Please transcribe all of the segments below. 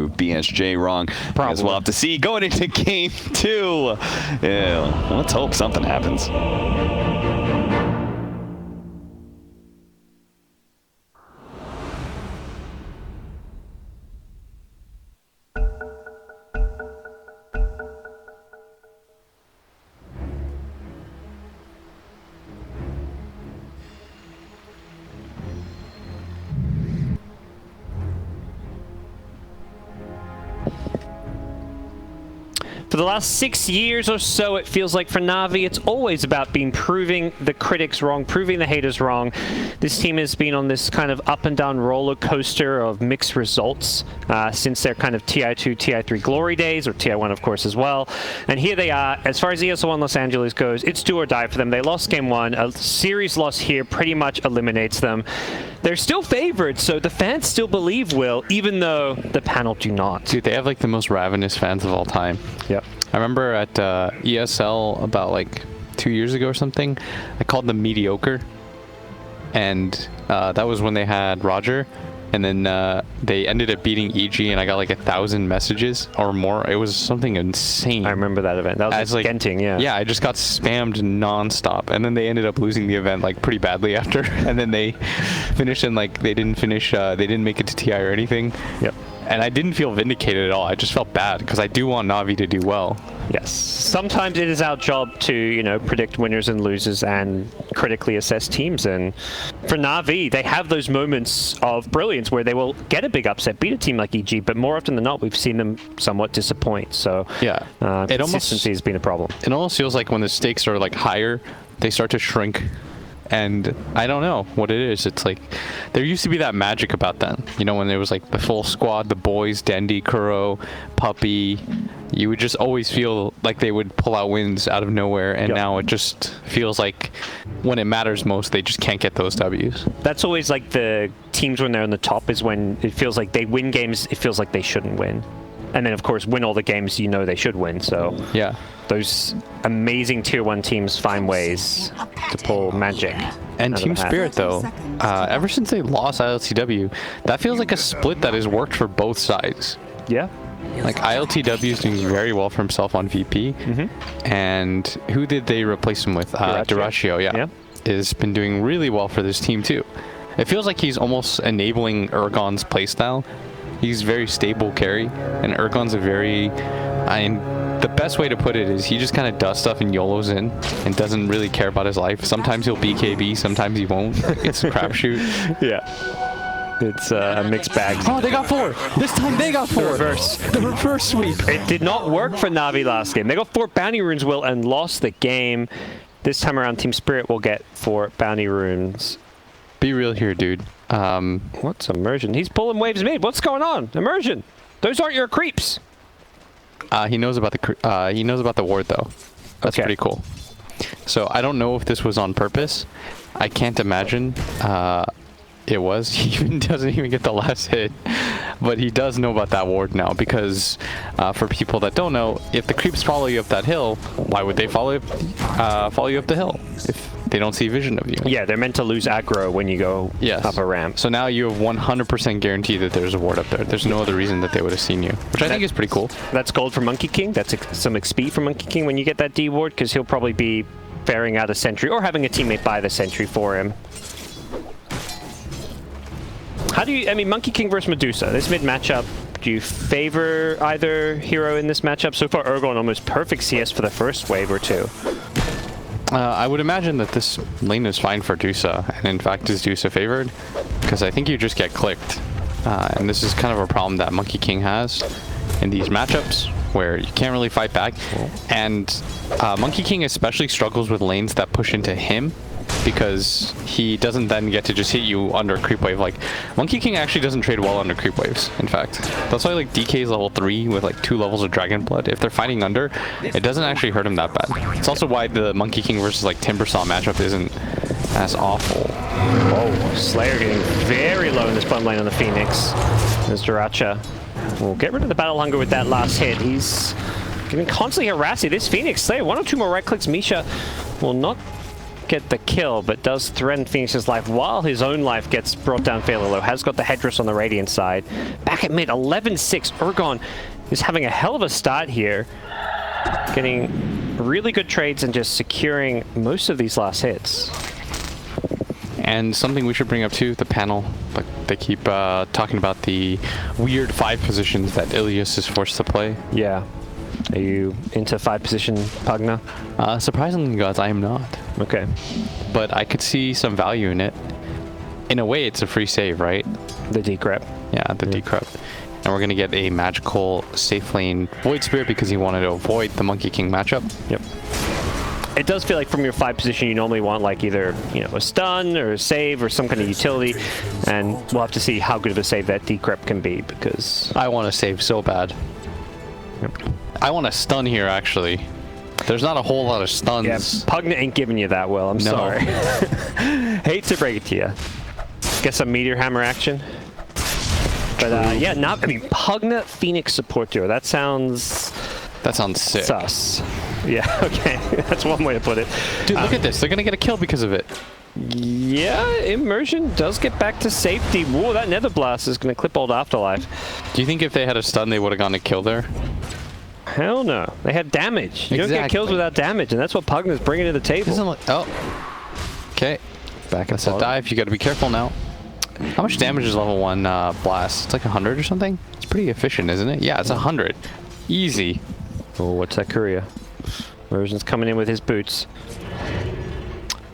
prove BSJ wrong. Probably. As we'll have to see going into game 2. Yeah, let's hope something happens. For the last 6 years or so, it feels like for Navi, it's always about proving the critics wrong, proving the haters wrong. This team has been on this kind of up and down roller coaster of mixed results since their kind of TI2, TI3 glory days, or TI1 of course as well. And here they are. As far as ESL One Los Angeles goes, it's do or die for them. They lost game 1. A series loss here pretty much eliminates them. They're still favored, so the fans still believe Will, even though the panel do not. Dude, they have like the most ravenous fans of all time. Yep. I remember at ESL about like 2 years ago or something, I called them mediocre. And that was when they had Roger. And then they ended up beating EG, and I got like 1,000 messages or more. It was something insane. I remember that event. That was like Genting, yeah. Yeah, I just got spammed nonstop, and then they ended up losing the event like pretty badly after. And then they finished in like they didn't finish. They didn't make it to TI or anything. Yep. And I didn't feel vindicated at all. I just felt bad because I do want Navi to do well. Yes. Sometimes it is our job to, you know, predict winners and losers and critically assess teams. And for Navi, they have those moments of brilliance where they will get a big upset, beat a team like EG, but more often than not, we've seen them somewhat disappoint. So yeah, consistency has been a problem. It almost feels like when the stakes are like higher, they start to shrink. And I don't know what it is. It's like there used to be that magic about them. You know, when there was like the full squad, the boys, Dendi, Kuro, Puppy. You would just always feel like they would pull out wins out of nowhere. And now it just feels like when it matters most, they just can't get those W's. That's always like the teams when they're on the top is when it feels like they win games. It feels like they shouldn't win. And then, of course, win all the games you know they should win. So yeah, those amazing Tier 1 teams find ways to pull magic. And Team Spirit, though, ever since they lost ILTW, that feels like a split that has worked for both sides. Yeah. Like, ILTW is doing very well for himself on VP. And who did they replace him with? Duraccio, yeah. Has been doing really well for this team, too. It feels like he's almost enabling Ergon's playstyle. He's very stable carry, and Ergon's a very, the best way to put it is he just kind of does stuff and YOLOs in and doesn't really care about his life. Sometimes he'll BKB, sometimes he won't. It's a crapshoot. Yeah. It's a mixed bag. Oh, they got 4. This time they got 4. The reverse sweep. It did not work for Navi last game. They got 4 bounty runes, Will, and lost the game. This time around, Team Spirit will get 4 bounty runes. Be real here, dude. What's immersion? He's pulling waves mid. What's going on? Immersion. Those aren't your creeps. He knows about the ward though. That's pretty cool. So I don't know if this was on purpose. I can't imagine it was. He even doesn't even get the last hit, but he does know about that ward now because for people that don't know, if the creeps follow you up that hill, why would they follow you up the hill if they don't see vision of you? Yeah, they're meant to lose aggro when you go up a ramp. So now you have 100% guarantee that there's a ward up there. There's no other reason that they would have seen you, which I think is pretty cool. That's gold for Monkey King. That's some XP for Monkey King when you get that D ward, because he'll probably be ferrying out a sentry or having a teammate buy the sentry for him. How do you, I mean, Monkey King versus Medusa, this mid matchup, do you favor either hero in this matchup? So far, Ergon almost perfect CS for the first wave or two. I would imagine that this lane is fine for Dusa, and in fact is Dusa favored, because I think you just get clicked. And this is kind of a problem that Monkey King has in these matchups, where you can't really fight back. And Monkey King especially struggles with lanes that push into him, because he doesn't then get to just hit you under a creep wave. Like, Monkey King actually doesn't trade well under creep waves, in fact. That's why, like, DK is level 3 with, like, 2 levels of Dragon Blood. If they're fighting under, it doesn't actually hurt him that bad. It's also why the Monkey King versus, like, Timbersaw matchup isn't as awful. Oh, Slayer getting very low in this bottom lane on the Phoenix. There's Duracha. We'll get rid of the Battle Hunger with that last hit. He's getting constantly harassed. This Phoenix Slayer, 1 or 2 more right clicks. Misha will not get the kill, but does threaten Phoenix's life while his own life gets brought down fairly low. Has got the headdress on the Radiant side. Back at mid, 11-6. Ergon is having a hell of a start here. Getting really good trades and just securing most of these last hits. And something we should bring up too, the panel. Like they keep talking about the weird 5 positions that Ilias is forced to play. Yeah. Are you into 5 position Pugna? Surprisingly, guys, I am not. Okay. But I could see some value in it. In a way, it's a free save, right? The decrep. Yeah, the decrep. And we're going to get a magical safe lane Void Spirit because he wanted to avoid the Monkey King matchup. Yep. It does feel like from your 5 position you normally want like either, you know, a stun or a save or some kind of utility, and we'll have to see how good of a save that decrep can be because I want to save so bad. Yep. I want to stun here actually. There's not a whole lot of stuns. Yeah, Pugna ain't giving you that well, I'm sorry. Hate to break it to you. Get some Meteor Hammer action. But yeah, I mean, Pugna Phoenix support duo, that sounds sick. Sus. Yeah, okay. That's one way to put it. Dude, look at this. They're going to get a kill because of it. Yeah, Immersion does get back to safety. Whoa, that Nether Blast is going to clip old Afterlife. Do you think if they had a stun, they would have gone to kill there? Hell no. They had damage. You don't get kills without damage, and that's what Pugna's bringing to the table. Oh. Okay. Back at the dive. You got to be careful now. How much damage is level 1 blast? It's like 100 or something? It's pretty efficient, isn't it? Yeah, it's 100. Easy. Oh, what's that courier? Immersion's coming in with his boots.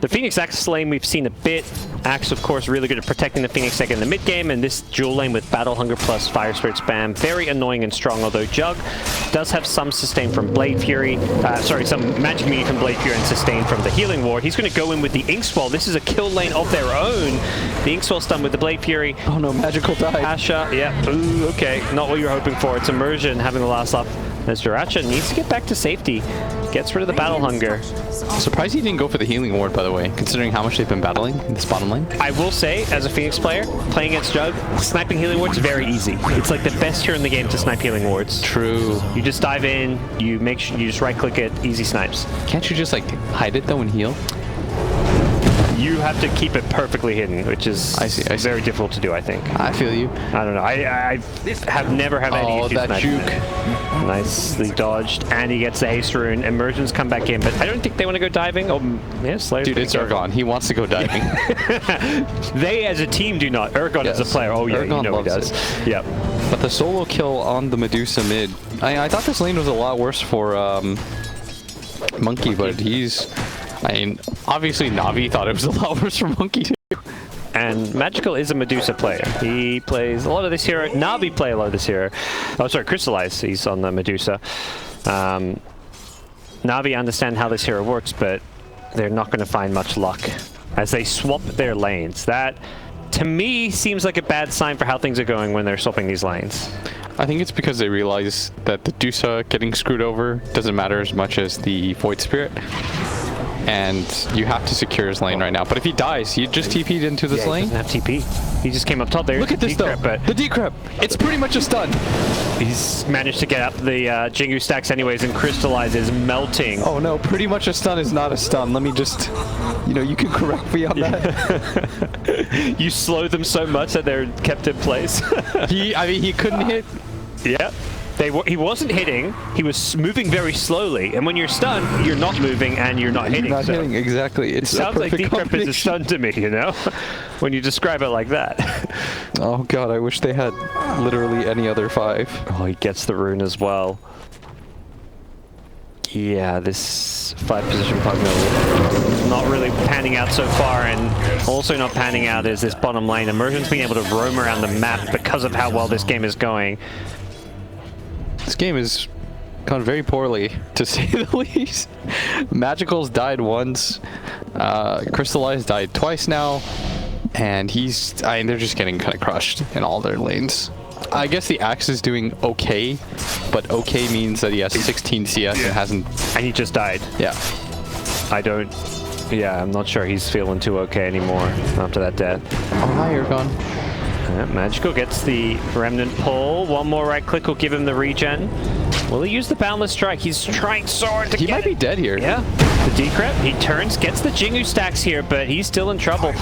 The Phoenix Axe lane we've seen a bit. Axe, of course, really good at protecting the Phoenix Egg in the mid-game, and this dual lane with Battle Hunger plus Fire Spirit spam, very annoying and strong, although Jug does have some sustain from Blade Fury, some magic immunity from Blade Fury and sustain from the Healing Ward. He's going to go in with the Inkswell. This is a kill lane of their own. The Inkswell stun with the Blade Fury. Oh no, magical dive. Asha, yeah, ooh, okay, not what you were hoping for. It's Immersion having the last laugh. As Jiracha needs to get back to safety. Gets rid of the Battle Hunger. Surprised he didn't go for the Healing Ward, by the way, considering how much they've been battling in this bottom lane. I will say, as a Phoenix player, playing against Jug, sniping Healing Wards is very easy. It's like the best hero in the game to snipe Healing Wards. True. You just dive in, you make sure you just right-click it, easy snipes. Can't you just like hide it though and heal? You have to keep it perfectly hidden, which is very difficult to do, I think. I feel you. I don't know. I have never had any issues that sniping. juke. Nicely dodged, and he gets the haste rune. Immersions come back in, but I don't think they want to go diving. Oh, yeah, Slayer's dude, it's Ergon. He wants to go diving. They, as a team, do not. Ergon as a player. Oh yeah, Ergon you know he does. Yep. But the solo kill on the Medusa mid. I thought this lane was a lot worse for Monkey, but he's. I mean, obviously Navi thought it was a lot worse for Monkey too. And Magical is a Medusa player. He plays a lot of this hero. Navi play a lot of this hero. Oh, sorry, Crystallize. He's on the Medusa. Navi understand how this hero works, but they're not going to find much luck as they swap their lanes. That, to me, seems like a bad sign for how things are going when they're swapping these lanes. I think it's because they realize that the Dusa getting screwed over doesn't matter as much as the Void Spirit. And you have to secure his lane right now. But if he dies, he just TP'd into this lane. He doesn't have TP. He just came up top there. Look at this though. But the decrep. It's pretty much a stun. He's managed to get up the Jingu stacks anyways, and Crystallize is melting. Oh no, pretty much a stun is not a stun. Let me just, you can correct me on that. You slow them so much that they're kept in place. He couldn't hit. Yeah. He wasn't hitting, he was moving very slowly, and when you're stunned, you're not moving and you're not hitting. You're not hitting, exactly. It sounds like decrep is a stun to me, when you describe it like that. Oh god, I wish they had literally any other 5. Oh, he gets the rune as well. Yeah, this 5 position Pugna not really panning out so far, and also not panning out is this bottom lane. Immersion's being able to roam around the map because of how well this game is going. This game has gone very poorly, to say the least. Magical's died once. Crystallized died twice now. And they're just getting kind of crushed in all their lanes. I guess the Axe is doing okay, but okay means that he has 16 CS and hasn't... And he just died. Yeah. I'm not sure he's feeling too okay anymore after that death. Oh, hi, Ergon. Yeah, Magical gets the Remnant pull. One more right click will give him the regen. Will he use the Boundless Strike? He's trying so hard to He get might be it. dead here. Yeah, the decrypt. He turns, gets the Jingu stacks here, but he's still in trouble.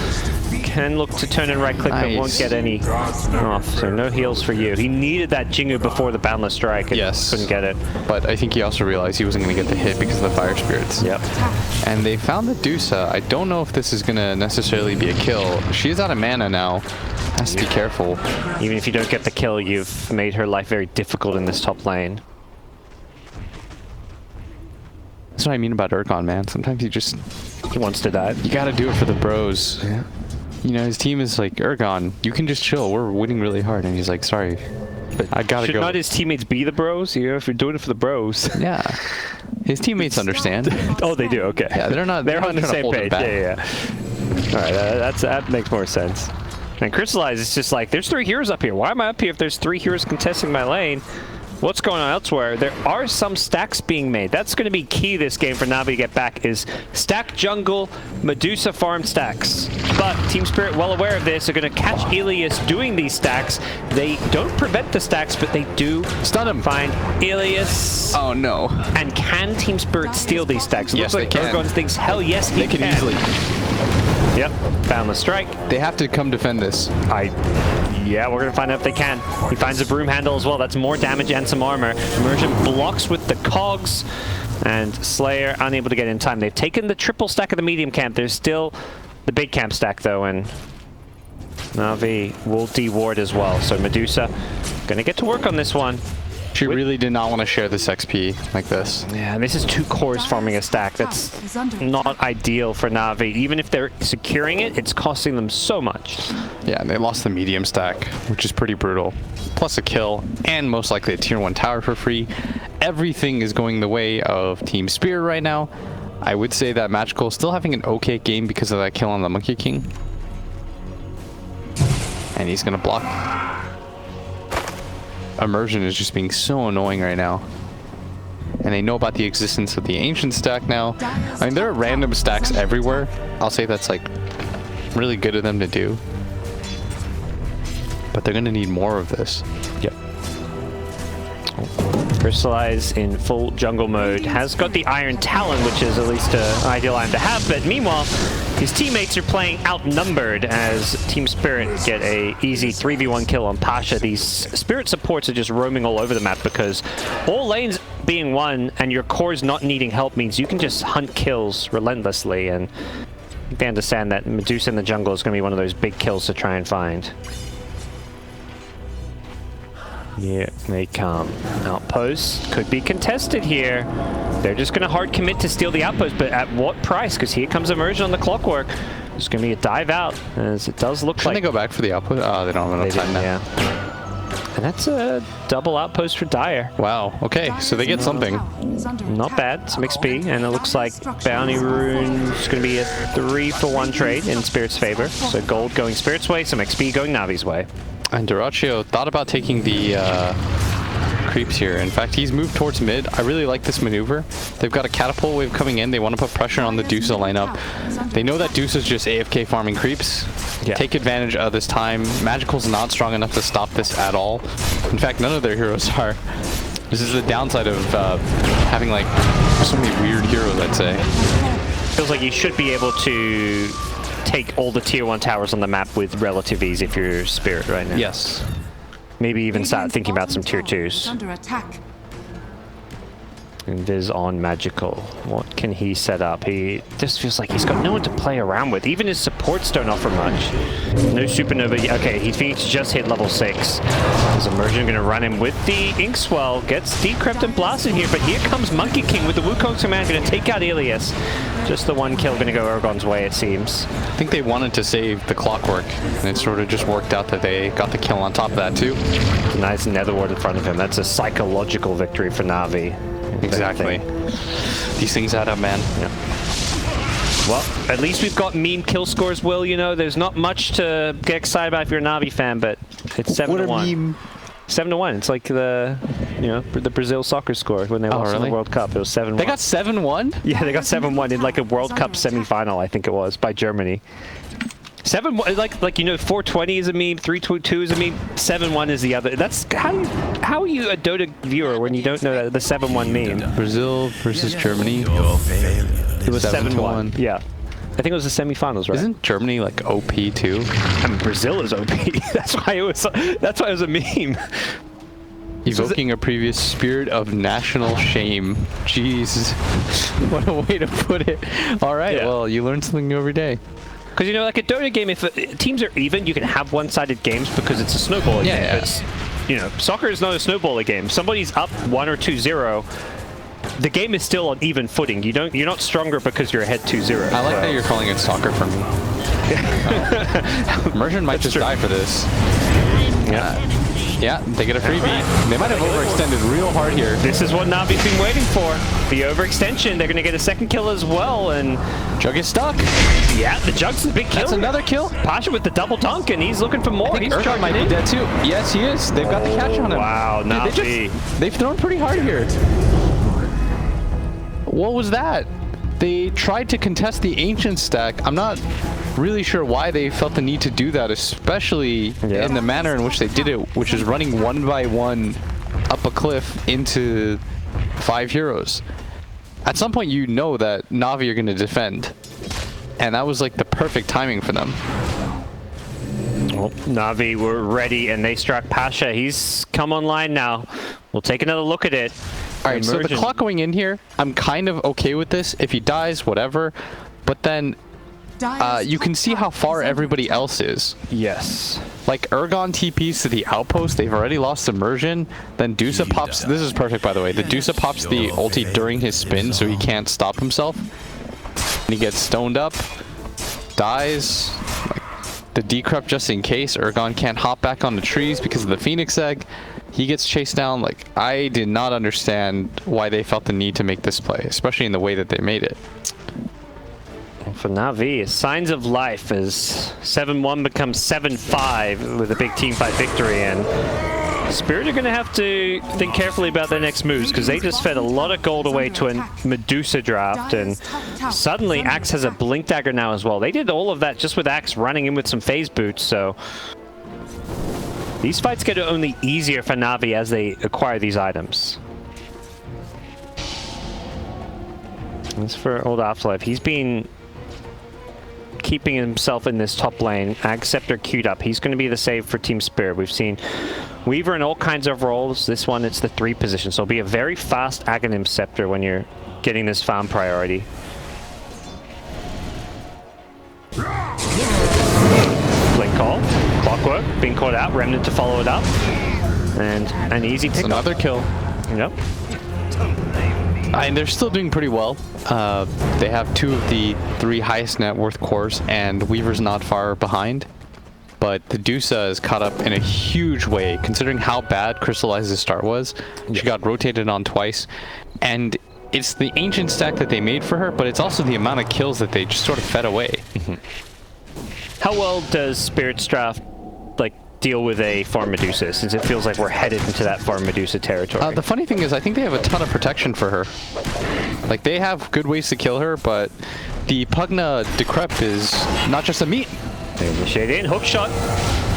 Can look to turn and right click, but won't get any off. So no heals for you. He needed that Jingu before the Boundless Strike and couldn't get it. But I think he also realized he wasn't going to get the hit because of the Fire Spirits. Yep. And they found the Dusa. I don't know if this is going to necessarily be a kill. She is out of mana now. Has to be careful. Even if you don't get the kill, you've made her life very difficult in this top lane. That's what I mean about Urgon, man. Sometimes He wants to die. you got to do it for the bros. Yeah. You know, his team is like, Urgon, you can just chill. We're winning really hard. And he's like, sorry, but I got to go. Should not his teammates be the bros? You know, if you're doing it for the bros. Yeah. His teammates understand. Oh, they do? Okay. Yeah, they're not on the trying to same hold him page. back. Yeah. All right, that makes more sense. And Crystallize is just like, there's 3 heroes up here. Why am I up here if there's 3 heroes contesting my lane? What's going on elsewhere? There are some stacks being made. That's going to be key this game for Navi to get back, is stack jungle, Medusa farm stacks. But Team Spirit, well aware of this, are going to catch Ilias doing these stacks. They don't prevent the stacks, but they do Stun him. find Ilias. Oh, no. And can Team Spirit steal these stacks? It Yes, looks like they can. Urgon thinks, hell yes, he They can easily. Yep, Boundless Strike. They have to come defend this. Yeah, we're going to find out if they can. He finds a broom handle as well. That's more damage and some armor. Immersion blocks with the cogs. And Slayer unable to get in time. They've taken the triple stack of the medium camp. There's still the big camp stack, though. And Navi will de-ward as well. So Medusa going to get to work on this one. She really did not want to share this XP like this. Yeah, this is 2 cores farming a stack. That's not ideal for Navi. Even if they're securing it, it's costing them so much. Yeah, and they lost the medium stack, which is pretty brutal. Plus a kill, and most likely a tier 1 tower for free. Everything is going the way of Team Spirit right now. I would say that Magical is still having an okay game because of that kill on the Monkey King. And he's going to block. Immersion is just being so annoying right now. And they know about the existence of the ancient stack now. I mean, there are random stacks everywhere. I'll say that's like really good of them to do. But they're going to need more of this. Yep. Crystallize in full jungle mode. Has got the Iron Talon, which is at least an ideal item to have. But meanwhile, his teammates are playing outnumbered as Team Spirit get a easy 3v1 kill on Pasha. These Spirit supports are just roaming all over the map because all lanes being won and your cores not needing help means you can just hunt kills relentlessly. And they understand that Medusa in the jungle is going to be one of those big kills to try and find. Here they come. Outpost could be contested here. They're just going to hard commit to steal the outpost, but at what price? Because here comes Immersion on the clockwork. There's going to be a dive out, as it does look Shouldn't like... they go back for the outpost? Oh, they don't have enough time now. Yeah. And that's a double outpost for Dire. Wow, okay, so they get something. Not bad, some XP, and it looks like Bounty Rune's going to be a 3-for-1 trade in Spirit's favor. So gold going Spirit's way, some XP going Navi's way. And Duraccio thought about taking the creeps here. In fact, he's moved towards mid. I really like this maneuver. They've got a catapult wave coming in. They want to put pressure on the Dusa lineup. They know that Dusa's just AFK farming creeps. Yeah. Take advantage of this time. Magical's not strong enough to stop this at all. In fact, none of their heroes are. This is the downside of having like so many weird heroes, I'd say. Feels like you should be able to take all the tier 1 towers on the map with relative ease if you're Spirit right now. Yes. Maybe even start thinking about some tier 2s. Under attack. And Viz on Magical. What can he set up? He just feels like he's got no one to play around with. Even his supports don't offer much. No Supernova. Okay, he thinks just hit level 6. Is Immersion going to run him with the Inkswell? Gets decrypt and blasted here, but here comes Monkey King with the Wukong's command, going to take out Ilias. Just the one kill going to go Urgon's way, it seems. I think they wanted to save the clockwork, and it sort of just worked out that they got the kill on top of that too. Nice Nether Ward in front of him. That's a psychological victory for Navi. Exactly. These things add up, man. Yeah. Well, at least we've got meme kill scores, Will. You know, there's not much to get excited about if you're a Navi fan, but it's 7-1. 7-1. It's like the, you know, the Brazil soccer score when they lost in the World Cup. It was 7-1. They got 7-1? Yeah, they got 7-1 in like a World Cup semi-final, I think it was, by Germany. like you know, 420 is a meme, 322 is a meme, 7-1 is the other. That's how are you a Dota viewer when you don't know that the 7-1 meme? Brazil versus Germany. It was 7-1. 7-1. Yeah. I think it was the semifinals, right? Isn't Germany like OP too? I mean, Brazil is OP. That's why it was a meme. Evoking a previous spirit of national shame. Jeez. What a way to put it. All right, Yeah. well, you learn something new every day. Because, you know, like a Dota game, if teams are even, you can have one-sided games because it's a snowball game. Yeah. It's, you know, soccer is not a snowball game. Somebody's up 1 or 2-0. The game is still on even footing. You're not stronger because you're ahead 2-0. I like that you're calling it soccer for me. Immersion might just die for this. Yeah, they get a freebie. They might have overextended real hard here. This is what Navi's been waiting for. The overextension. They're going to get a second kill as well. And Jug is stuck. yeah, the Jug's the big kill. That's another kill. Pasha with the double dunk, and he's looking for more. He's Urgot might be dead too. Yes, he is. They've got the catch on him. Wow, Navi. They've thrown pretty hard here. What was that? They tried to contest the ancient stack. I'm not really sure why they felt the need to do that, especially in the manner in which they did it, which is running 1 by 1 up a cliff into 5 heroes. At some point, you know that Navi are going to defend, and that was like the perfect timing for them. Well, Navi were ready, and they struck Pasha. He's come online now. We'll take another look at it. All right, so the clock going in here, I'm kind of okay with this. If he dies, whatever. But then you can see how far everybody else is. Yes. Like Urgon TPs to the outpost, they've already lost immersion. Then Dusa pops, this is perfect by the way, the Dusa pops the ulti during his spin so he can't stop himself. And he gets stoned up, dies. Like, the decrypt just in case, Urgon can't hop back on the trees because of the Phoenix egg. He gets chased down. Like, I did not understand why they felt the need to make this play, especially in the way that they made it. For Navi, signs of life as 7-1 becomes 7-5 with a big team fight victory, and Spirit are going to have to think carefully about their next moves because they just fed a lot of gold away to a Medusa draft, and suddenly Axe has a Blink Dagger now as well. They did all of that just with Axe running in with some phase boots, so these fights get only easier for Navi as they acquire these items. As for Old Afterlife, he's been keeping himself in this top lane. Ag Scepter queued up. He's going to be the save for Team Spirit. We've seen Weaver in all kinds of roles. This one, it's the 3 position. So it'll be a very fast Aghanim Scepter when you're getting this farm priority. Blink call. Clockwork. Being caught out. Remnant to follow it up. And an easy pick. Another kill. Yep. And they're still doing pretty well. They have 2 of the 3 highest net worth cores, and Weaver's not far behind. But the Dusa is caught up in a huge way, considering how bad Crystallize's start was. She got rotated on twice, and it's the ancient stack that they made for her, but it's also the amount of kills that they just sort of fed away. How well does Spirit's draft deal with a Farm Medusa, since it feels like we're headed into that Farm Medusa territory? The funny thing is, I think they have a ton of protection for her. Like, they have good ways to kill her, but the Pugna Decrep is not just a meat. They initiate in, hook shot.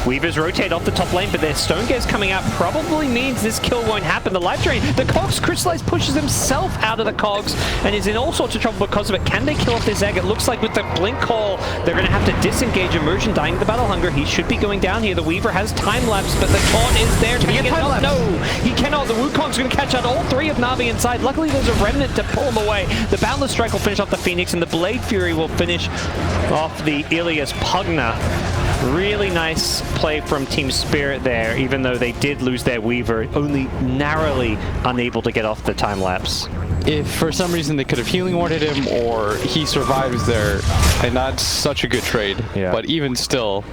Weavers rotate off the top lane, but their Stone Gaze coming out probably means this kill won't happen. The life drain, the Cogs, Crystallize pushes himself out of the Cogs and is in all sorts of trouble because of it. Can they kill off this egg? It looks like with the Blink call, they're going to have to disengage Immersion, dying to the Battle Hunger. He should be going down here. The Weaver has time lapse, but the taunt is there. Can he get time lapse? No, he cannot. The Wukong's going to catch out all 3 of Navi inside. Luckily, there's a Remnant to pull him away. The Boundless Strike will finish off the Phoenix, and the Blade Fury will finish off the Ilias Pugna. Really nice play from Team Spirit there, even though they did lose their Weaver, only narrowly unable to get off the time lapse. If for some reason they could have healing warded him or he survives there, and that's such a good trade. Yeah. But even still,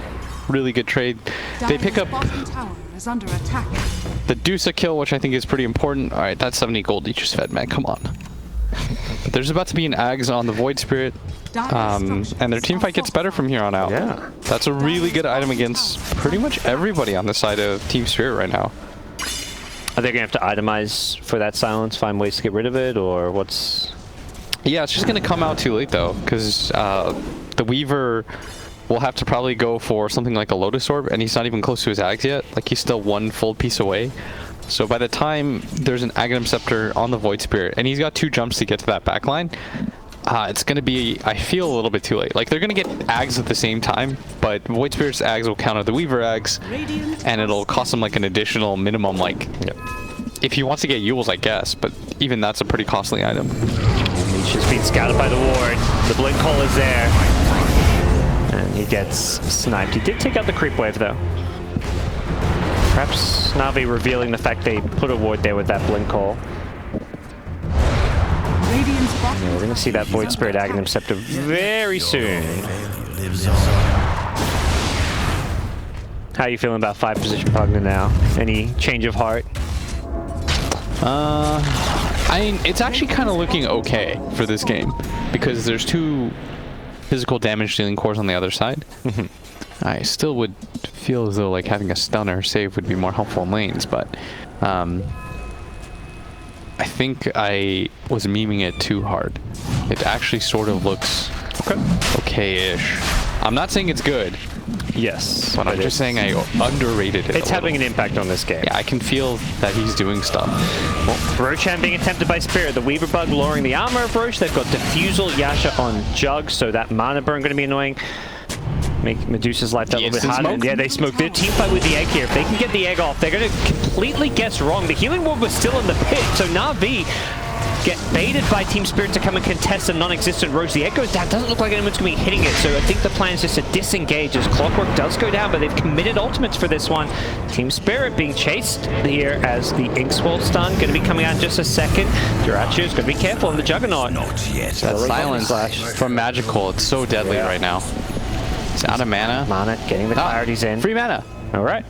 really good trade. They pick up under attack. the Dusa kill, which I think is pretty important. All right, that's 70 gold each just fed, man. Come on. But there's about to be an Ags on the Void Spirit. And their team fight gets better from here on out. Yeah. That's a really good item against pretty much everybody on the side of Team Spirit right now. Are they going to have to itemize for that silence, find ways to get rid of it, or what's... Yeah, it's just going to come out too late, though, because the Weaver will have to probably go for something like a Lotus Orb, and he's not even close to his Ags yet. Like, he's still one full piece away. So by the time there's an Aghanim Scepter on the Void Spirit, and he's got 2 jumps to get to that backline, it's going to be, I feel, a little bit too late. Like, they're going to get Ags at the same time, but Void Spirit's Ags will counter the Weaver Ags, and it'll cost him, like, an additional minimum, like, if he wants to get Yules, I guess, but even that's a pretty costly item. He's just been scouted by the ward. The blink call is there. And he gets sniped. He did take out the creep wave, though. Perhaps Navi revealing the fact they put a ward there with that blink call. Yeah, we're going to see that Void Spirit Aghanim Scepter very soon. How are you feeling about 5 position Pugna now? Any change of heart? I mean, it's actually kind of looking okay for this game because there's 2 physical damage dealing cores on the other side. I still would feel as though like having a stunner save would be more helpful in lanes, but I think I was memeing it too hard. It actually sort of looks okay-ish. I'm not saying it's good. Yes. But I'm just saying I underrated it. It's having an impact on this game. Yeah, I can feel that he's doing stuff. Well, Roshan being attempted by Spirit. The Weaver Bug lowering the armor of Roche. They've got Diffusal, Yasha on Jug, so that mana burn going to be annoying. Make Medusa's life that little bit harder. And yeah, they smoke. Their team fight with the egg here. If they can get the egg off, they're going to completely guess wrong. The healing ward was still in the pit, so Navi get baited by Team Spirit to come and contest a non-existent Roche. The egg goes down. Doesn't look like anyone's going to be hitting it, so I think the plan is just to disengage as Clockwork does go down, but they've committed ultimates for this one. Team Spirit being chased here as the Inkswell stun going to be coming out in just a second. Durachio's going to be careful in the Juggernaut. That silence from Magical, it's so deadly right now. It's out of mana. Mana, getting the clarities in. Free mana. All right.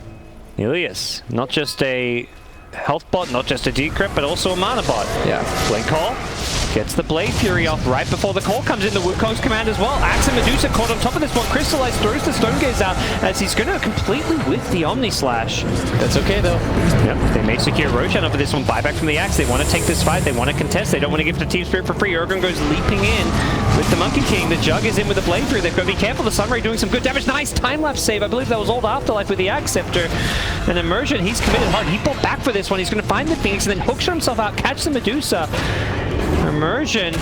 Elias, not just a health bot, not just a decrypt, but also a mana bot. Yeah. Blink call. Gets the Blade Fury off right before the call comes in. The Wukong's command as well. Axe and Medusa caught on top of this one. Crystallize throws the Stone Gaze out as he's going to completely whiff the Omni Slash. That's okay, though. Yep, they may secure Roshan over this one. Buyback from the Axe. They want to take this fight. They want to contest. They don't want to give it to Team Spirit for free. Urgon goes leaping in with the Monkey King. The Jug is in with the Blade Fury. They've got to be careful. The Sunray doing some good damage. Nice time-lapse save. I believe that was Old Afterlife with the Axe Scepter. And Immersion, he's committed hard. He pulled back for this one. He's going to find the Phoenix and then hookshot himself out. Catch the Medusa. Immersion.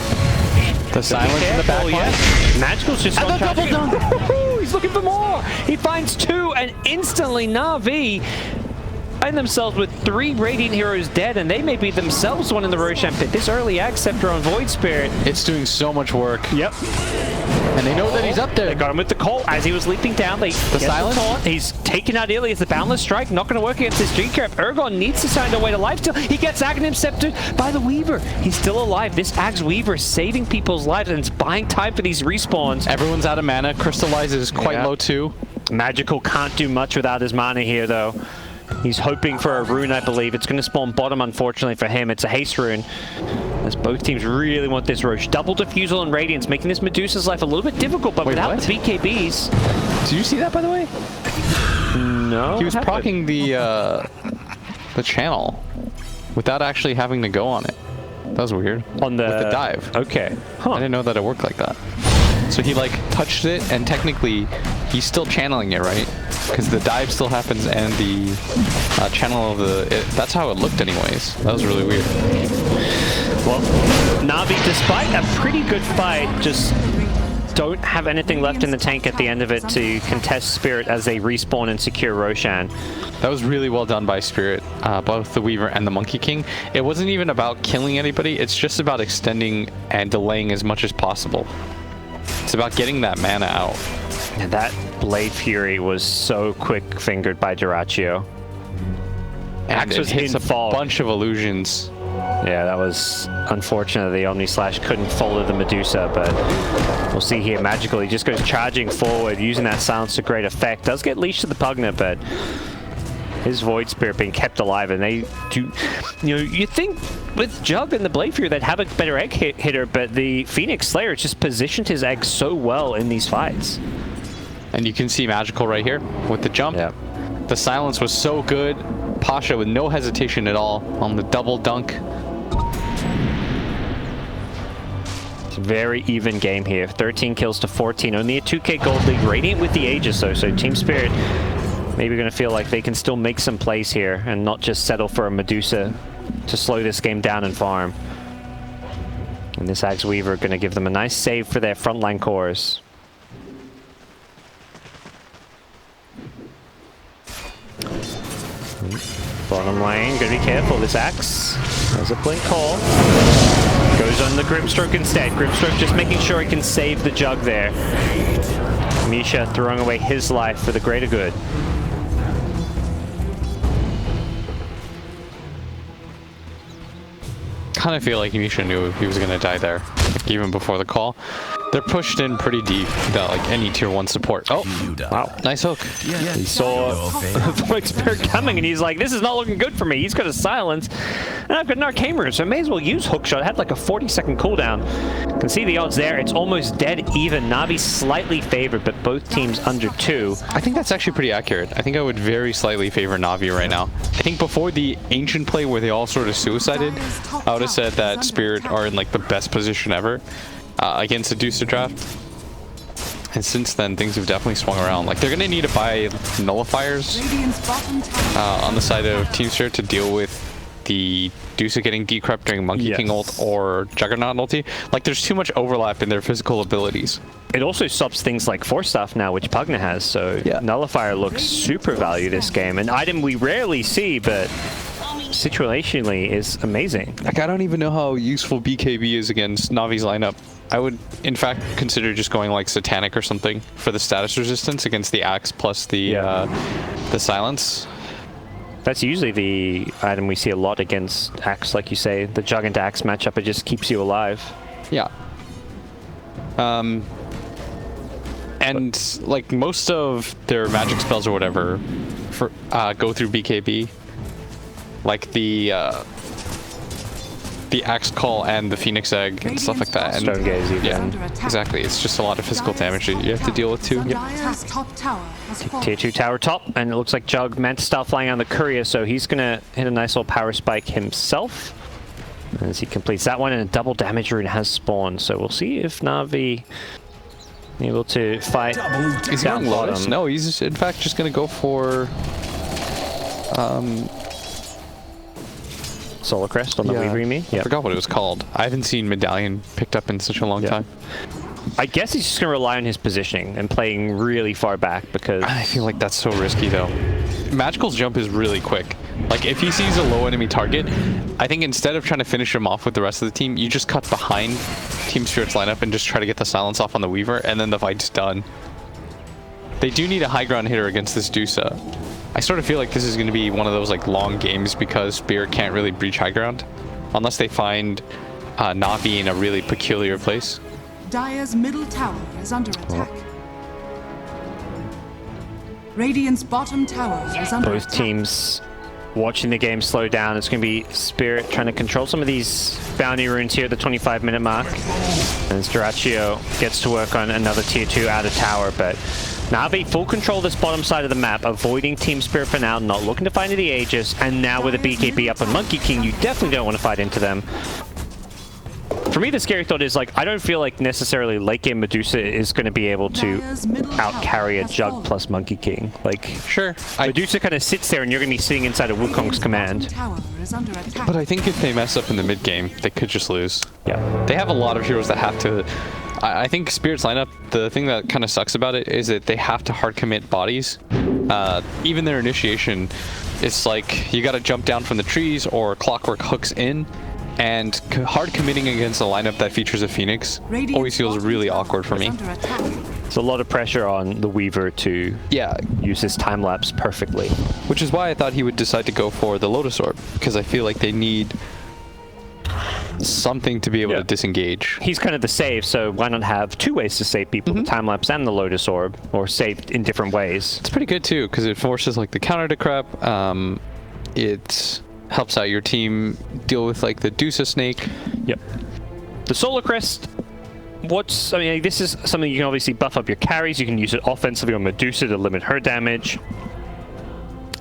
The silence in the back line. Magical's just gone double dunk. He's looking for more. He finds 2 and instantly Navi find themselves with 3 Radiant Heroes dead, and they may be themselves one in the Roshan pit. This early Axe Scepter on Void Spirit. It's doing so much work. Yep. And they know that he's up there. They got him with the call as he was leaping down. The silence. He's taken out Ilias. The Boundless Strike not going to work against this G-Cap. Urgon needs to find a way to lifesteal. He gets Aghanim Sceptered by the Weaver. He's still alive. This Axe Weaver is saving people's lives, and it's buying time for these respawns. Everyone's out of mana. Crystallize is quite low too. Magical can't do much without his mana here, though. He's hoping for a rune, I believe. It's going to spawn bottom, unfortunately, for him. It's a haste rune. As both teams really want this Roche. Double Diffusal and Radiance, making this Medusa's life a little bit difficult, but without the BKBs. Did you see that, by the way? No. He was proccing the channel without actually having to go on it. That was weird. On the... With the dive. Okay. Huh. I didn't know that it worked like that. So he, like, touched it, and technically, he's still channeling it, right? Because the dive still happens, and the channel of the... that's how it looked anyways. That was really weird. Well, Navi, despite a pretty good fight, just don't have anything left in the tank at the end of it to contest Spirit as they respawn and secure Roshan. That was really well done by Spirit, both the Weaver and the Monkey King. It wasn't even about killing anybody, it's just about extending and delaying as much as possible. It's about getting that mana out. And that Blade Fury was so quick-fingered by Durachio. And it hits a bunch of illusions. Yeah, that was unfortunate. The Omni Slash couldn't follow the Medusa, but we'll see here. Magical, he just goes charging forward, using that silence to great effect. Does get leashed to the Pugna, but his Void Spirit being kept alive, and they do... You know, you think with Jug and the Blade Fury they'd have a better egg hitter, but the Phoenix Slayer just positioned his egg so well in these fights. And you can see Magical right here with the jump. Yep. The silence was so good. Pasha with no hesitation at all on the double dunk. It's a very even game here. 13 kills to 14. Only a 2k gold lead. Radiant with the Aegis though, so Team Spirit maybe going to feel like they can still make some plays here and not just settle for a Medusa to slow this game down and farm. And this Axe Weaver going to give them a nice save for their frontline cores. Bottom lane, gotta be careful, this Axe. There's a blink call. Goes on the Grimstroke instead. Grimstroke just making sure he can save the Jug there. Misha throwing away his life for the greater good. Kind of feel like Misha knew he was going to die there, like even before the call. They're pushed in pretty deep without like any tier 1 support. Oh, wow, nice hook. He saw Void Spirit coming and he's like, this is not looking good for me. He's got a silence and I've got an Arcane Rune, so I may as well use Hookshot. It had like a 40-second cooldown. Can see the odds there. It's almost dead even. Navi slightly favored, but both teams under 2. I think that's actually pretty accurate. I think I would very slightly favor Navi right now. I think before the Ancient play where they all sort of suicided, I would have said that Spirit are in like the best position ever against the Deucer draft. And since then, things have definitely swung around. Like, they're going to need to buy nullifiers on the side of Team Spirit to deal with the Deucer getting decrept during Monkey King ult or Juggernaut ulti. Like, there's too much overlap in their physical abilities. It also stops things like Force Staff now, which Pugna has, so Nullifier looks super value this game. An item we rarely see, but situationally is amazing. Like, I don't even know how useful BKB is against Navi's lineup. I would, in fact, consider just going like Satanic or something for the status resistance against the Axe plus the Silence. That's usually the item we see a lot against Axe, like you say. The Jug and Axe matchup, it just keeps you alive. Yeah. And like most of their magic spells or whatever for go through BKB. Like the Axe Call and the Phoenix Egg and stuff like that. And Stone Gaze even. Yeah, exactly. It's just a lot of physical damage that you have to deal with too. Tier 2 tower top, and it looks like Jug meant to start flying on the Courier, so he's going to hit a nice little power spike himself. As he completes that one, and a double damage rune has spawned, so we'll see if Navi able to fight down bottom. No, he's in fact just going to go for Solar Crest on the Weaver, you mean? I forgot what it was called. I haven't seen Medallion picked up in such a long time. I guess he's just going to rely on his positioning and playing really far back because... I feel like that's so risky though. Magical's jump is really quick. Like if he sees a low enemy target, I think instead of trying to finish him off with the rest of the team, you just cut behind Team Spirit's lineup and just try to get the silence off on the Weaver, and then the fight's done. They do need a high ground hitter against this Deucer. I sort of feel like this is going to be one of those like long games because Spirit can't really breach high ground unless they find Navi in a really peculiar place. Dire's middle tower is under attack. Radiant's bottom tower is under attack. Both teams watching the game slow down. It's going to be Spirit trying to control some of these bounty runes here at the 25-minute mark. And Strachio gets to work on another tier 2 out of tower, but Navi full control this bottom side of the map, avoiding Team Spirit for now, not looking to find the Aegis, and now with a BKB up on Monkey King, you definitely don't want to fight into them. For me, the scary thought is, like, I don't feel like necessarily late game Medusa is going to be able to out-carry a Jug plus Monkey King. Like, sure, Medusa kind of sits there and you're going to be sitting inside of Wukong's command. But I think if they mess up in the mid game, they could just lose. Yeah. They have a lot of heroes that have to... I think Spirit's lineup, the thing that kind of sucks about it is that they have to hard commit bodies. Even their initiation, it's like you got to jump down from the trees or Clockwork hooks in. And hard committing against a lineup that features a Phoenix always feels really awkward for me. There's a lot of pressure on the Weaver to use his time lapse perfectly. Which is why I thought he would decide to go for the Lotus Orb, because I feel like they need something to be able to disengage. He's kind of the save, so why not have two ways to save people, the time lapse and the Lotus Orb, or saved in different ways. It's pretty good too, because it forces like the counter to crap. It helps out your team deal with like the Deucer Snake. Yep. The Solar Crest, I mean, this is something you can obviously buff up your carries. You can use it offensively on Medusa to limit her damage.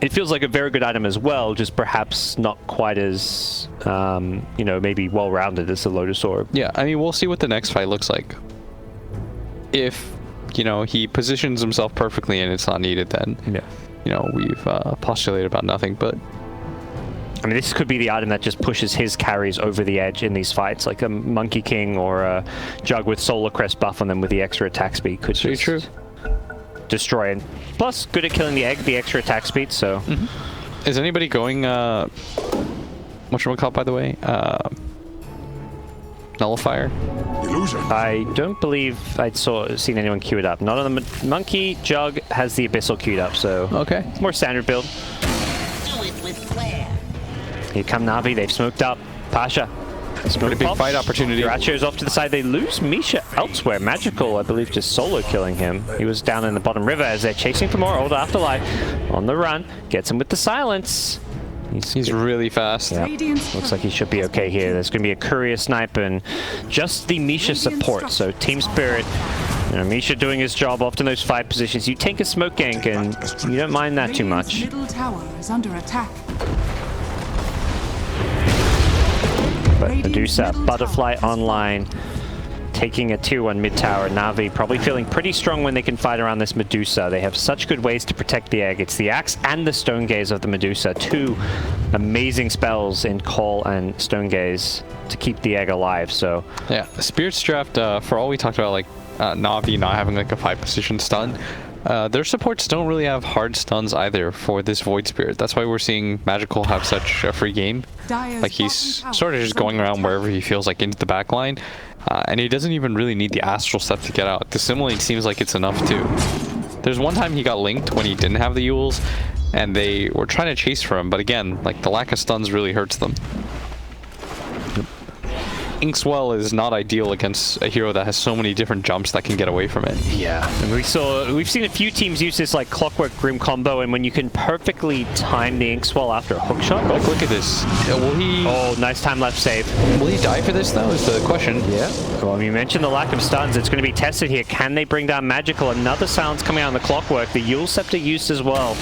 It feels like a very good item as well, just perhaps not quite as you know, maybe well-rounded as the Lotus Orb. Yeah, I mean, we'll see what the next fight looks like. If, you know, he positions himself perfectly and it's not needed, then, you know, we've postulated about nothing, but... I mean, this could be the item that just pushes his carries over the edge in these fights, like a Monkey King or a Jug with Solar Crest buff on them with the extra attack speed could just destroy it. Plus, good at killing the egg, the extra attack speed, so... Is anybody going, whatchamacallit, by the way? Nullifier? Illusion. I don't believe I'd seen anyone queue it up. Not on the Monkey. Jug has the Abyssal queued up, so... Okay. It's more standard build. Do it with flair. Here come Navi, they've smoked up. Pasha. Pretty big fight opportunity. Dyrachio's off to the side. They lose Misha elsewhere. Magical, I believe, just solo killing him. He was down in the bottom river as they're chasing for more. Old Afterlife on the run. Gets him with the silence. He's really fast. Yeah. Looks like he should be okay here. There's going to be a courier snipe and just the Misha support. So Team Spirit, you know, Misha doing his job often those 5 positions. You take a smoke gank and you don't mind that too much. Middle tower is under attack. But Medusa, Butterfly online, taking a tier 1 mid tower. Navi probably feeling pretty strong when they can fight around this Medusa. They have such good ways to protect the egg. It's the Axe and the Stone Gaze of the Medusa. 2 amazing spells in Call and Stone Gaze to keep the egg alive. So yeah, Spirit's draft, for all we talked about, like Navi not having like a 5 position stun, their supports don't really have hard stuns either for this Void Spirit. That's why we're seeing Magical have such a free game. Like he's sort of just going around wherever he feels like into the back line. And he doesn't even really need the Astral Step to get out. The Simulink seems like it's enough too. There's one time he got linked when he didn't have the Yules, and they were trying to chase for him, but again, like the lack of stuns really hurts them. Inkswell is not ideal against a hero that has so many different jumps that can get away from it. yeah, and we've seen a few teams use this like Clockwork Grim combo, and when you can perfectly time the Inkswell after a hookshot. Like, look at this. Will he? Oh, nice time left save. Will he die for this though? Is the question. Yeah. Well, you mentioned the lack of stuns. It's going to be tested here. Can they bring down Magical? Another silence coming out on the Clockwork. The Yule Scepter used as well.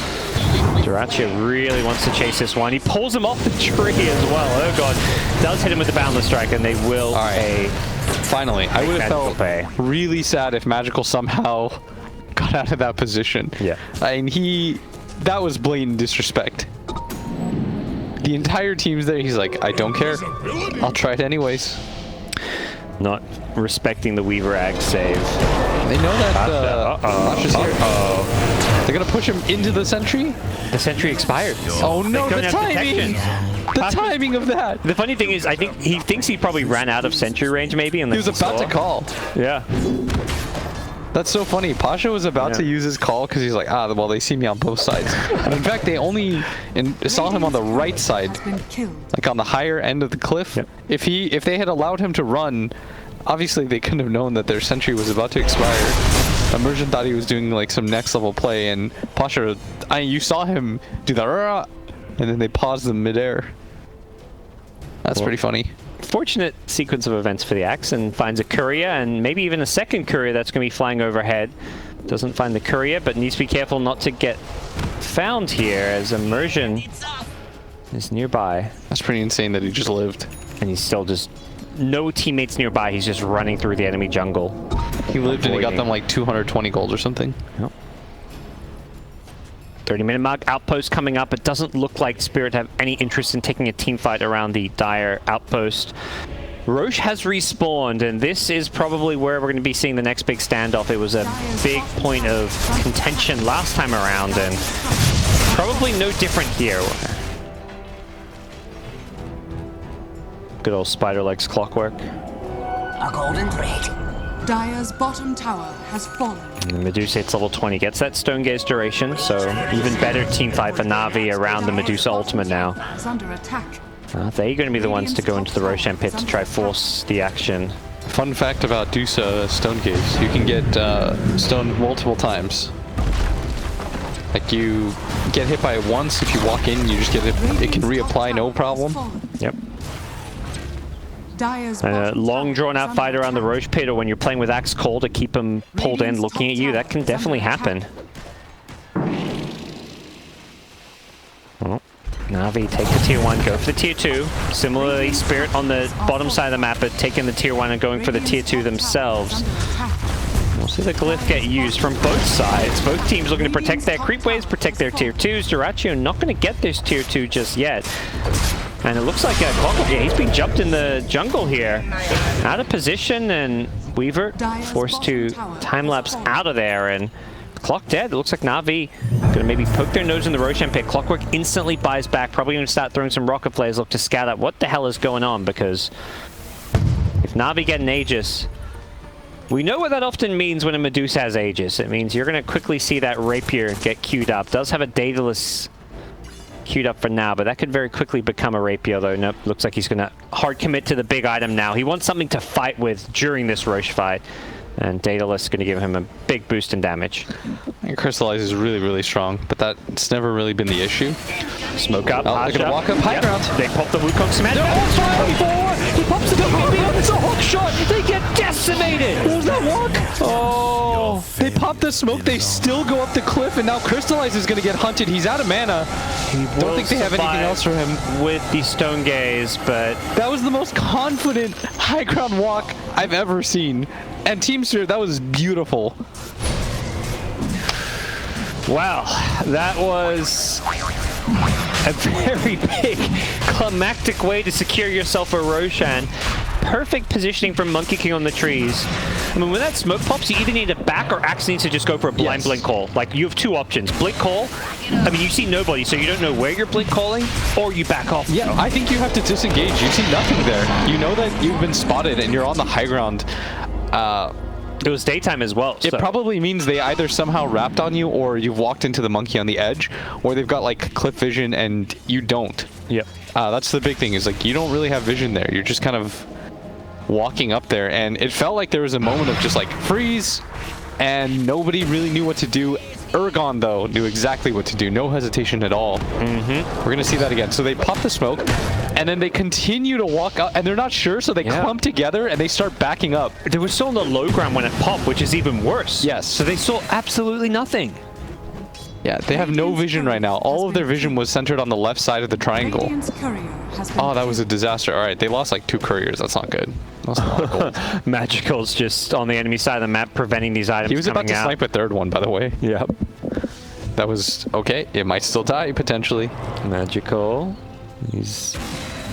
Dyrachio really wants to chase this one. He pulls him off the tree as well. Oh god. Does hit him with the Boundless Strike, and they will pay. Finally, I would have felt pay. really sad if Magical somehow got out of that position. Yeah. I mean, that was blatant disrespect. The entire team's there. He's like, I don't care. I'll try it anyways. Not respecting the Weaver Ag save. They know that Pasha's here. They're gonna push him into the sentry? The sentry expired. Oh no, the timing! The timing of that! The funny thing is, I think he thinks he probably ran out of sentry range maybe, and He was about to call. Yeah. That's so funny. Pasha was about to use his call because he's like, well, they see me on both sides. And in fact, they only saw him on the right side, like on the higher end of the cliff. Yep. If they had allowed him to run, obviously they couldn't have known that their sentry was about to expire. Immersion thought he was doing like some next level play, and Pasha, you saw him do that, and then they paused in midair. That's pretty funny. Fortunate sequence of events for the Axe, and finds a courier, and maybe even a second courier that's going to be flying overhead. Doesn't find the courier, but needs to be careful not to get found here as Immersion is nearby. That's pretty insane that he just lived. And he's still just... no teammates nearby, he's just running through the enemy jungle. He lived and he got them like 220 gold or something. Yep. 30-minute mark, Outpost coming up. It doesn't look like Spirit have any interest in taking a team fight around the Dire Outpost. Roche has respawned, and this is probably where we're going to be seeing the next big standoff. It was a big point of contention last time around, and probably no different here. Good old Spider Legs Clockwork. A golden thread. Dire's bottom tower has fallen. And Medusa hits level 20, gets that Stone Gaze duration, so even better team fight for Navi around the Medusa ultimate now. Is under attack. They're going to be the ones to go into the Roshan pit to try force the action. Fun fact about Dusa Stone Gaze, you can get stoned multiple times. Like you get hit by it once, if you walk in, you just get it, it can reapply no problem. Yep. And a long drawn-out fight around the Roche pit, or when you're playing with Axe Call to keep them pulled in, looking at you, that can definitely happen. Well, Navi take the tier 1, go for the tier 2. Similarly, Spirit on the bottom side of the map, but taking the tier 1 and going for the tier 2 themselves. We'll see the glyph get used from both sides. Both teams looking to protect their creep waves, protect their tier 2s. Duraccio not going to get this tier 2 just yet. And it looks like Clockwork, yeah, he's being jumped in the jungle here. Out of position, and Weaver forced to time-lapse out of there. And Clock dead. It looks like Navi going to maybe poke their nose in the Roshan pit. Clockwork instantly buys back. Probably going to start throwing some rocket flares. Look to scout out what the hell is going on, because if Navi get an Aegis, we know what that often means when a Medusa has Aegis. It means you're going to quickly see that Rapier get queued up. Does have a Daedalus queued up for now, but that could very quickly become a Rapier, though. Nope, looks like he's going to hard commit to the big item now. He wants something to fight with during this Roche fight, and Daedalus is going to give him a big boost in damage. And Crystallize is really, really strong, but that's never really been the issue. Smoke up, they're going to walk up high ground. They pop the Wukong smash. He pops the BB, it's a hook shot. They get decimated. There's that walk. Oh, they pop the smoke. They still go up the cliff, and now Crystallize is going to get hunted. He's out of mana. Don't think they have anything else for him. With the Stone Gaze, but that was the most confident high ground walk I've ever seen. And Team Spirit, that was beautiful. Wow, that was a very big climactic way to secure yourself a Roshan. Perfect positioning from Monkey King on the trees. I mean, when that smoke pops, you either need to back or Axe needs to just go for a blind blink call. Like, you have two options. Blink call, I mean, you see nobody, so you don't know where you're blink calling, or you back off. Yeah, I think you have to disengage. You see nothing there. You know that you've been spotted and you're on the high ground. It was daytime as well. It probably means they either somehow wrapped on you, or you've walked into the monkey on the edge, or they've got like cliff vision and you don't. Yep. That's the big thing, is like you don't really have vision there. You're just kind of walking up there, and it felt like there was a moment of just like freeze, and nobody really knew what to do. Urgon, though, knew exactly what to do. No hesitation at all. We're going to see that again. So they pop the smoke, and then they continue to walk up, and they're not sure, so they clump together, and they start backing up. They were still on the low ground when it popped, which is even worse. Yes. So they saw absolutely nothing. Yeah, they have no vision right now. All of their vision was centered on the left side of the triangle. Oh, that was a disaster. All right, they lost like 2 couriers. That's not good. That's a lot of gold. Magical's just on the enemy side of the map, preventing these items. He was about to snipe a 3rd one, by the way. Yep. That was okay. It might still die, potentially. Magical. He's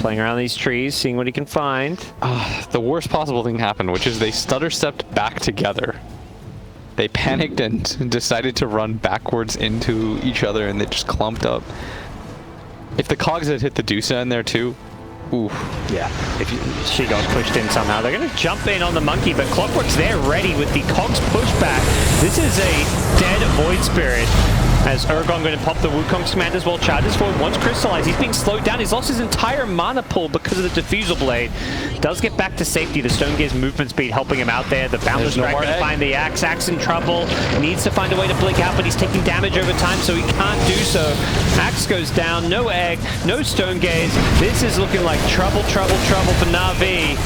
playing around these trees, seeing what he can find. The worst possible thing happened, which is they stutter-stepped back together. They panicked and decided to run backwards into each other, and they just clumped up. If the cogs had hit the Dusa in there too, oof. Yeah. If she got pushed in somehow, they're going to jump in on the monkey, but Clockwork's there ready with the cogs pushback. This is a dead Void Spirit. As Urgon going to pop the Wukong's command as well. Charges forward, once crystallized. He's being slowed down. He's lost his entire mana pool because of the Diffusal Blade. Does get back to safety. The Stone Gaze movement speed helping him out there. The Boundless Strike going to find the Axe. Axe in trouble. Needs to find a way to blink out, but he's taking damage over time, so he can't do so. Axe goes down. No egg. No Stone Gaze. This is looking like trouble, trouble, trouble for Navi.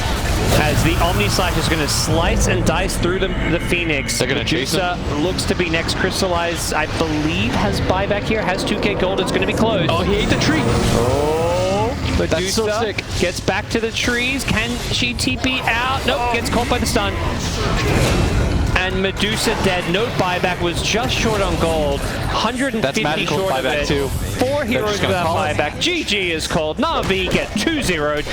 As the Omni Slash is going to slice and dice through the Phoenix. They're going to chase him. Looks to be next. Crystallize, I believe, has buyback here. Has 2k gold. It's going to be closed. Oh, he ate the tree. Oh, that's so sick. Gets back to the trees. Can she TP out? Nope, gets caught by the stun. And Medusa dead. No buyback, was just short on gold. 150 short of it. Too. 4 heroes without buyback. GG is called. Navi get 2-0'd.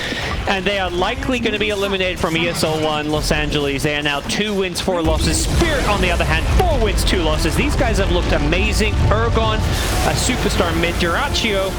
And they are likely going to be eliminated from ESL One Los Angeles. They are now 2 wins, 4 losses. Spirit, on the other hand, 4 wins, 2 losses. These guys have looked amazing. Urgon, a superstar mid. Duraccio